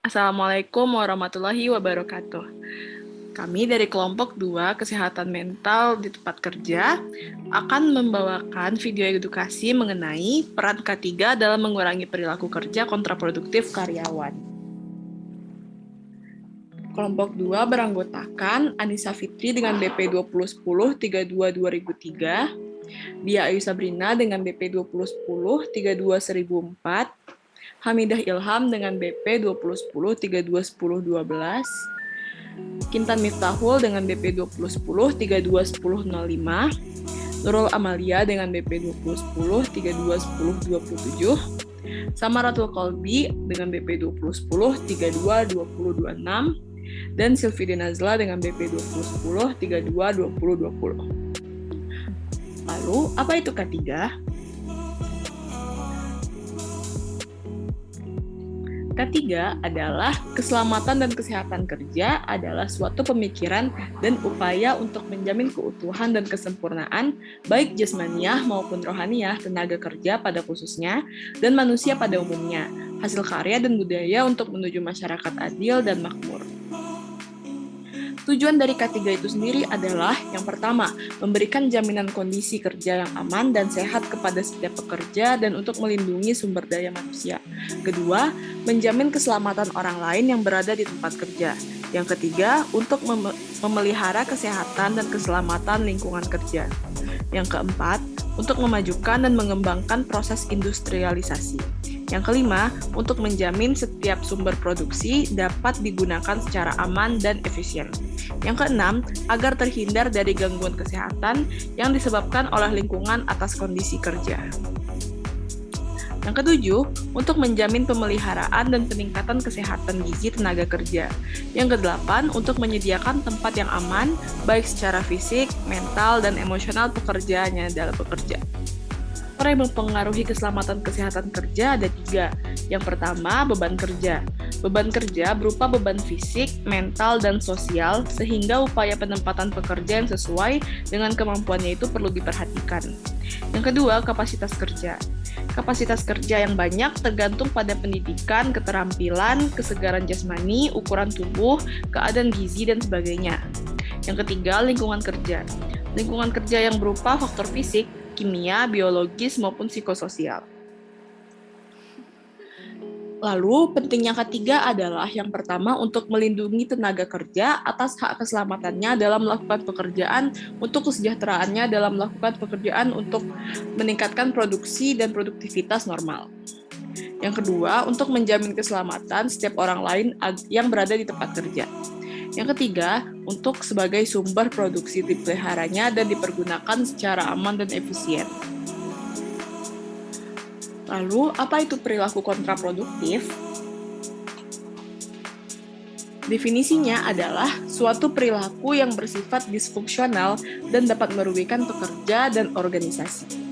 Assalamualaikum warahmatullahi wabarakatuh. Kami dari kelompok 2 Kesehatan Mental di Tempat Kerja akan membawakan video edukasi mengenai peran K3 dalam mengurangi perilaku kerja kontraproduktif karyawan. Kelompok 2 beranggotakan Anissa Fitri dengan BP 2010 32 2003, Dia Ayu Sabrina dengan BP 2010 32 1004, Hamidah Ilham dengan BP 2010 32 10 12, Kintan Miftahul dengan BP 2010 32 10 05, Nurul Amalia dengan BP 2010 32 10 27, Samaratul Kolbi dengan BP 2010 32 20 26, dan Sylvie Nazla dengan BP 2010 32 20 20. Lalu, apa itu K3? Ketiga adalah keselamatan dan kesehatan kerja adalah suatu pemikiran dan upaya untuk menjamin keutuhan dan kesempurnaan baik jasmaniah maupun rohaniah tenaga kerja pada khususnya dan manusia pada umumnya, hasil karya dan budaya untuk menuju masyarakat adil dan makmur. Tujuan dari K3 itu sendiri adalah yang pertama, memberikan jaminan kondisi kerja yang aman dan sehat kepada setiap pekerja dan untuk melindungi sumber daya manusia. Kedua, menjamin keselamatan orang lain yang berada di tempat kerja. Yang ketiga, untuk memelihara kesehatan dan keselamatan lingkungan kerja. Yang keempat, untuk memajukan dan mengembangkan proses industrialisasi. Yang kelima, untuk menjamin setiap sumber produksi dapat digunakan secara aman dan efisien. Yang keenam, agar terhindar dari gangguan kesehatan yang disebabkan oleh lingkungan atas kondisi kerja. Yang ketujuh, untuk menjamin pemeliharaan dan peningkatan kesehatan gizi tenaga kerja. Yang kedelapan, untuk menyediakan tempat yang aman, baik secara fisik, mental, dan emosional pekerjaannya dalam bekerja. Faktor yang mempengaruhi keselamatan kesehatan kerja ada 3. Yang pertama, beban kerja. Beban kerja berupa beban fisik, mental, dan sosial, sehingga upaya penempatan pekerja yang sesuai dengan kemampuannya itu perlu diperhatikan. Yang kedua, kapasitas kerja. Kapasitas kerja yang banyak tergantung pada pendidikan, keterampilan, kesegaran jasmani, ukuran tubuh, keadaan gizi, dan sebagainya. Yang ketiga, lingkungan kerja. Lingkungan kerja yang berupa faktor fisik, kimia, biologis, maupun psikososial. Lalu, pentingnya ketiga adalah yang pertama untuk melindungi tenaga kerja atas hak keselamatannya dalam melakukan pekerjaan, untuk kesejahteraannya dalam melakukan pekerjaan untuk meningkatkan produksi dan produktivitas normal. Yang kedua, untuk menjamin keselamatan setiap orang lain yang berada di tempat kerja. Yang ketiga, untuk sebagai sumber produksi dipeliharanya dan dipergunakan secara aman dan efisien. Lalu, apa itu perilaku kontraproduktif? Definisinya adalah suatu perilaku yang bersifat disfungsional dan dapat merugikan pekerja dan organisasi.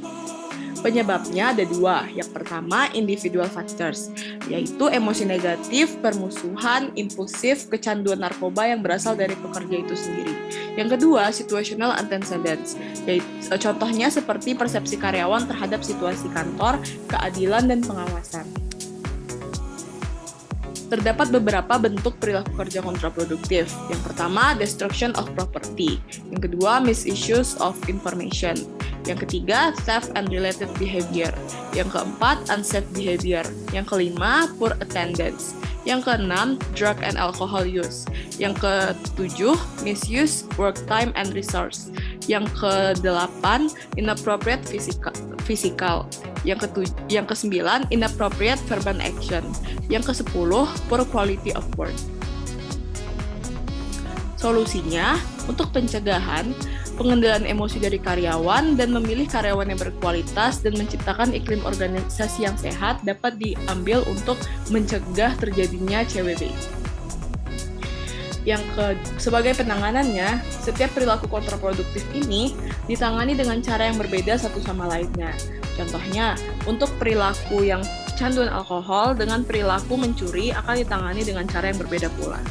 Penyebabnya ada 2. Yang pertama, individual factors, yaitu emosi negatif, permusuhan, impulsif, kecanduan narkoba yang berasal dari pekerja itu sendiri. Yang kedua, situational antecedents, yaitu contohnya seperti persepsi karyawan terhadap situasi kantor, keadilan, dan pengawasan. Terdapat beberapa bentuk perilaku kerja kontraproduktif. Yang pertama, destruction of property. Yang kedua, misuse of information. Yang ketiga, theft and related behavior. Yang keempat, unsafe behavior. Yang kelima, poor attendance. Yang keenam, drug and alcohol use. Yang ketujuh, misuse work time and resource. Yang kedelapan, inappropriate physical. Yang kesembilan, inappropriate verbal action. Yang kesepuluh, poor quality of work. Solusinya, untuk pencegahan, pengendalian emosi dari karyawan dan memilih karyawan yang berkualitas dan menciptakan iklim organisasi yang sehat dapat diambil untuk mencegah terjadinya CWB. Sebagai penanganannya, setiap perilaku kontraproduktif ini ditangani dengan cara yang berbeda satu sama lainnya. Contohnya, untuk perilaku yang kecanduan alkohol dengan perilaku mencuri akan ditangani dengan cara yang berbeda pula.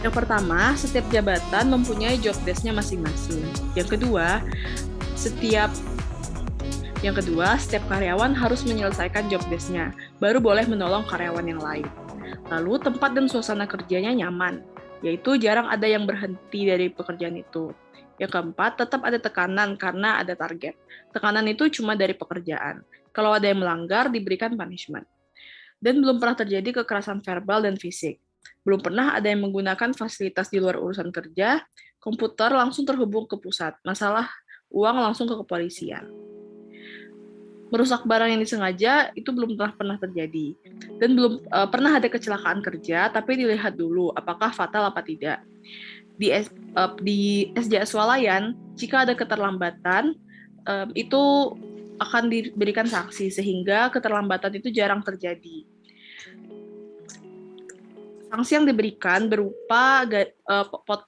Yang pertama, setiap jabatan mempunyai job desk-nya masing-masing. Yang kedua, setiap Yang kedua, setiap karyawan harus menyelesaikan job desk-nya, baru boleh menolong karyawan yang lain. Lalu, tempat dan suasana kerjanya nyaman, yaitu jarang ada yang berhenti dari pekerjaan itu. Yang keempat, tetap ada tekanan karena ada target. Tekanan itu cuma dari pekerjaan. Kalau ada yang melanggar, diberikan punishment. Dan belum pernah terjadi kekerasan verbal dan fisik. Belum pernah ada yang menggunakan fasilitas di luar urusan kerja, komputer langsung terhubung ke pusat, masalah uang langsung ke kepolisian. Merusak barang yang disengaja itu belum pernah terjadi. Dan belum pernah ada kecelakaan kerja, tapi dilihat dulu apakah fatal apa tidak. Di SJS Swalayan, jika ada keterlambatan, itu akan diberikan sanksi, sehingga keterlambatan itu jarang terjadi. Sanksi yang diberikan berupa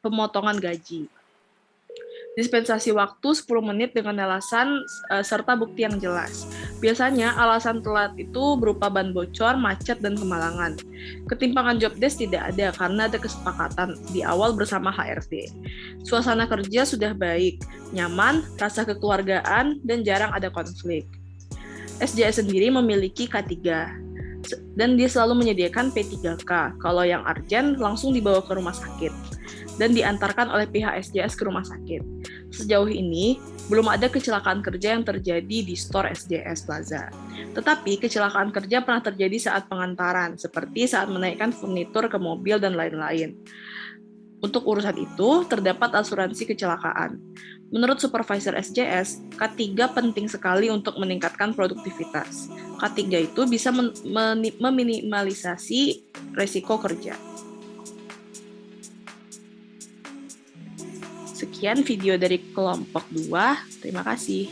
pemotongan gaji. Dispensasi waktu 10 menit dengan alasan serta bukti yang jelas. Biasanya alasan telat itu berupa ban bocor, macet, dan kemalangan. Ketimpangan job desk tidak ada karena ada kesepakatan di awal bersama HRD. Suasana kerja sudah baik, nyaman, rasa kekeluargaan, dan jarang ada konflik. SJS sendiri memiliki K3, dan dia selalu menyediakan P3K. Kalau yang urgent, langsung dibawa ke rumah sakit dan diantarkan oleh pihak SJS ke rumah sakit. Sejauh ini, belum ada kecelakaan kerja yang terjadi di store SJS Plaza. Tetapi, kecelakaan kerja pernah terjadi saat pengantaran, seperti saat menaikkan furnitur ke mobil dan lain-lain. Untuk urusan itu, terdapat asuransi kecelakaan. Menurut supervisor SJS, K3 penting sekali untuk meningkatkan produktivitas. K3 itu bisa meminimalisasi resiko kerja. Sekian video dari kelompok 2. Terima kasih.